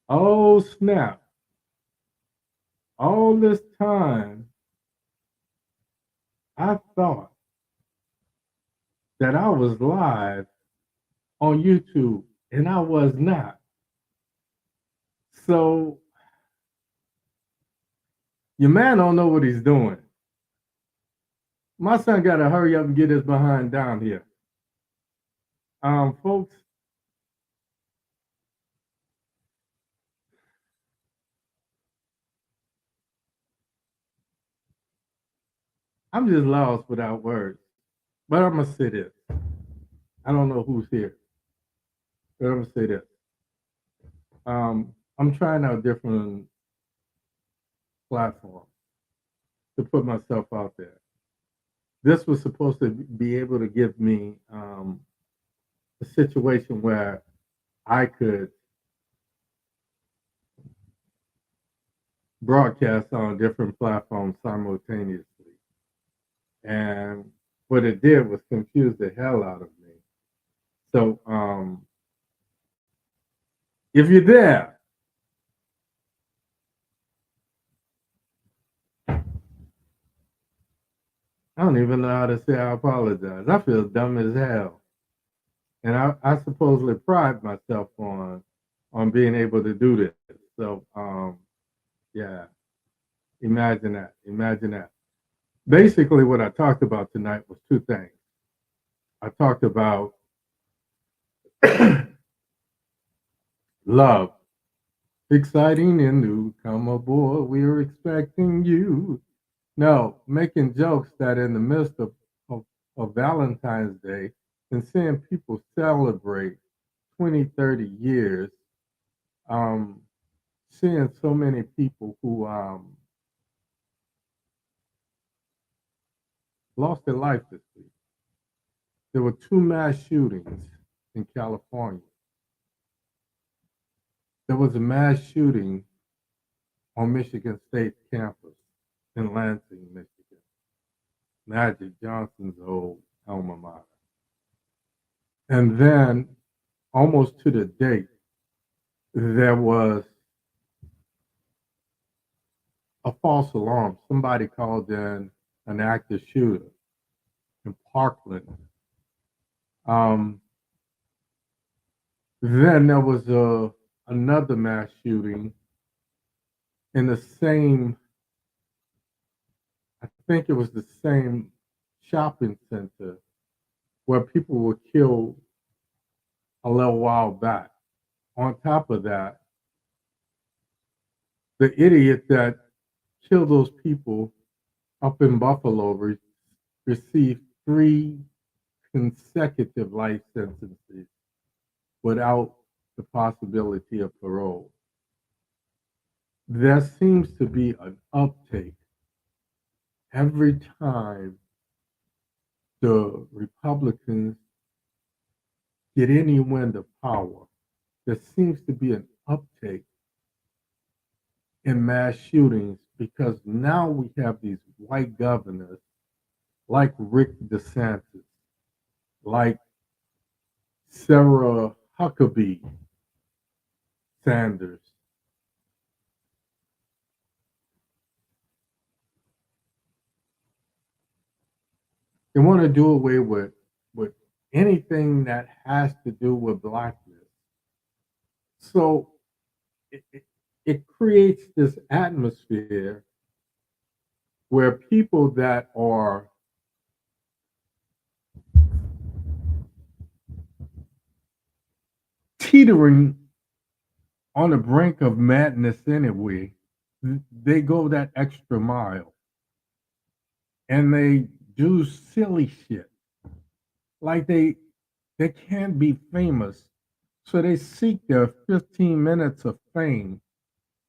Oh, snap. All this time, I thought that I was live on YouTube, and I was not. So your man don't know what he's doing. My son got to hurry up and get his behind down here. Folks, I'm just lost without words. But I'm gonna say this. I don't know who's here, but I'm gonna say this. I'm trying out different platforms to put myself out there. This was supposed to be able to give me a situation where I could broadcast on different platforms simultaneously. And what it did was confuse the hell out of me. So if you're there, I don't even know how to say I apologize. I feel dumb as hell. And I supposedly pride myself on being able to do this. So yeah, imagine that. Imagine that. Basically what I talked about tonight was two things. I talked about love. Exciting and new. Come aboard, we're expecting you. No, making jokes that in the midst of Valentine's Day and seeing people celebrate 20, 30 years, um, seeing so many people who lost their life this week. There were two mass shootings in California. There was a mass shooting on Michigan State campus in Lansing, Michigan. Magic Johnson's old alma mater. And then, almost to the date, there was a false alarm. Somebody called in an active shooter in Parkland. Um, then there was another mass shooting in the same, I think it was the same shopping center where people were killed a little while back. On top of that, the idiot that killed those people up in Buffalo received 3 consecutive life sentences without the possibility of parole. There seems to be an uptake every time the Republicans get any wind of power. There seems to be an uptake in mass shootings because now we have these white governors like Rick DeSantis, like Sarah Huckabee Sanders. They want to do away with anything that has to do with blackness. So it creates this atmosphere where people that are teetering on the brink of madness anyway, they go that extra mile and they do silly shit. Like they can't be famous. So they seek their 15 minutes of fame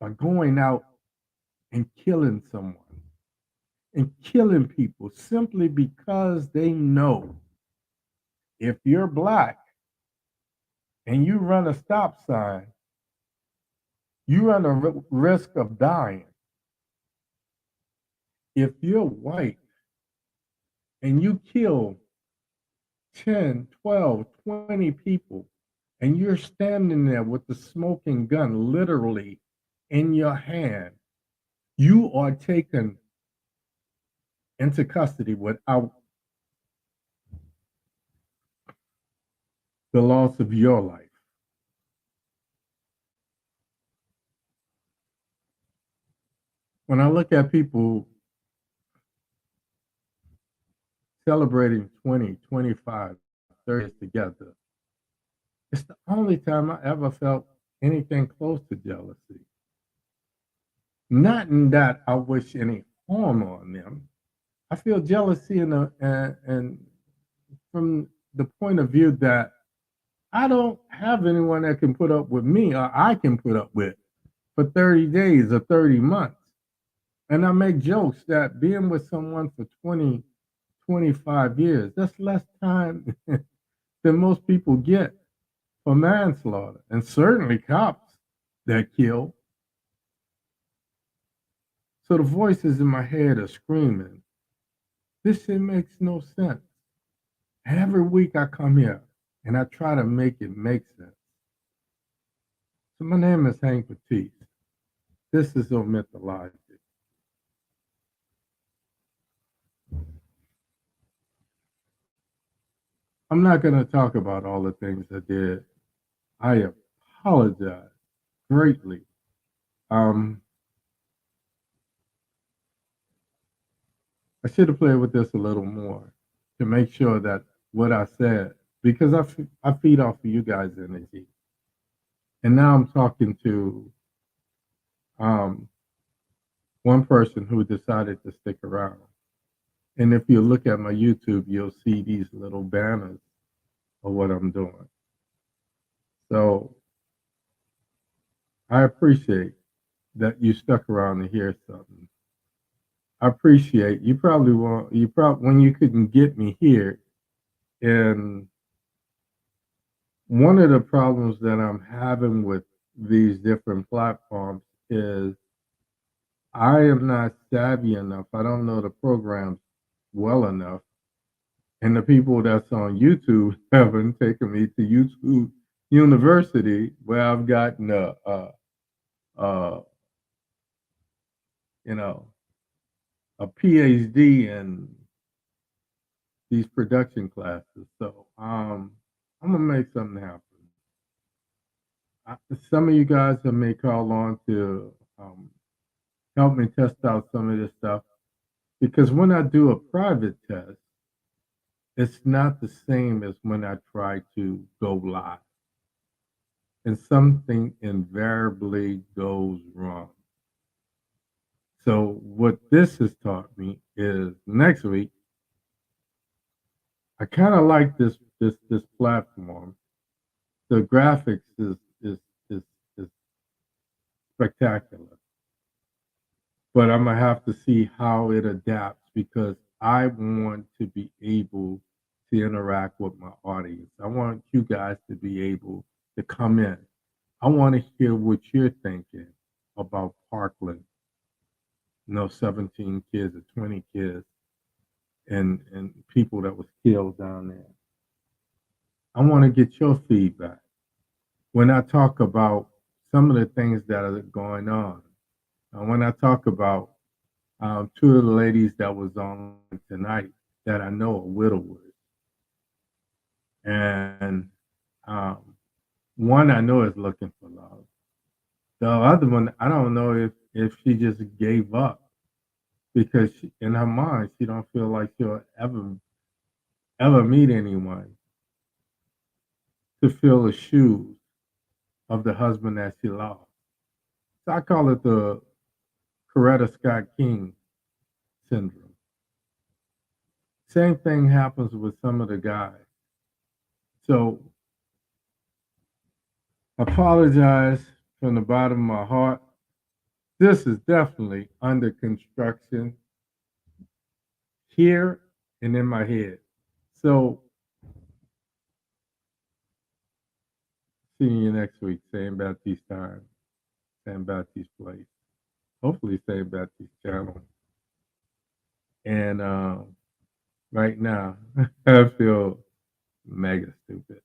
by going out and killing someone and killing people simply because they know if you're black and you run a stop sign, you run a risk of dying. If you're white and you kill 10, 12, 20 people and you're standing there with the smoking gun literally in your hand, you are taken into custody without the loss of your life. When I look at people celebrating 20, 25, 30 years together, it's the only time I ever felt anything close to jealousy. Not in that I wish any harm on them. I feel jealousy and from the point of view that I don't have anyone that can put up with me or I can put up with for 30 days or 30 months. And I make jokes that being with someone for 20, 25 years, that's less time than most people get for manslaughter. And certainly cops that kill. So the voices in my head are screaming, this shit makes no sense. Every week I come here and I try to make it make sense. So my name is Hank Batiste. This is Omythologic. I'm not going to talk about all the things I did. I apologize greatly. Um, I should have played with this a little more to make sure that what I said, because I feed off of you guys' energy. And now I'm talking to um, one person who decided to stick around. And if you look at my YouTube, you'll see these little banners of what I'm doing. So I appreciate that you stuck around to hear something. I appreciate you probably won't you probably when you couldn't get me here. And one of the problems that I'm having with these different platforms is I am not savvy enough. I don't know the programs well enough. And the people that's on YouTube haven't taken me to YouTube University where I've gotten a you know a PhD in these production classes. So I'm gonna make something happen. I, some of you guys have may call on to help me test out some of this stuff because when I do a private test, it's not the same as when I try to go live, and something invariably goes wrong. So what this has taught me is next week I kind of like this platform. The graphics is is spectacular, but I'm gonna have to see how it adapts because I want to be able to interact with my audience. I want you guys to be able to come in. I want to hear what you're thinking about Parkland. 17 kids or 20 kids and people that was killed down there. I want to get your feedback when I talk about some of the things that are going on. When I talk about two of the ladies that was on tonight that I know are widowers, and um, one I know is looking for love. The other one, I don't know if she just gave up because in her mind she don't feel like she'll ever meet anyone to fill the shoes of the husband that she lost. So I call it the Coretta Scott King syndrome. Same thing happens with some of the guys. So I apologize from the bottom of my heart. This is definitely under construction here and in my head. So see you next week, same Baptiste time, same Baptiste place. Hopefully same Baptiste channel. And right now I feel mega stupid.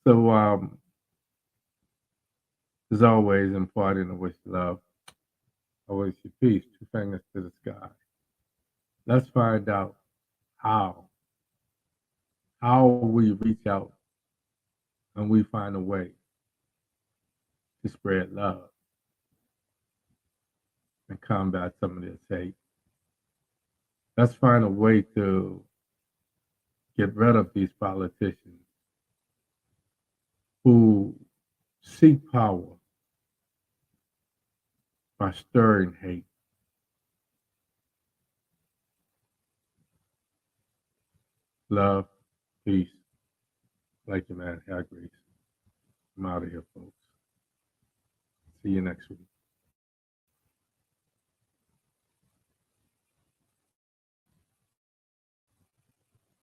So As always, imparting the wish love, always your peace, two fingers to the sky. Let's find out how, how we reach out and we find a way to spread love and combat some of this hate. Let's find a way to get rid of these politicians who seek power by stirring hate. Love, peace, like your man, hair grease. I'm out of here, folks. See you next week.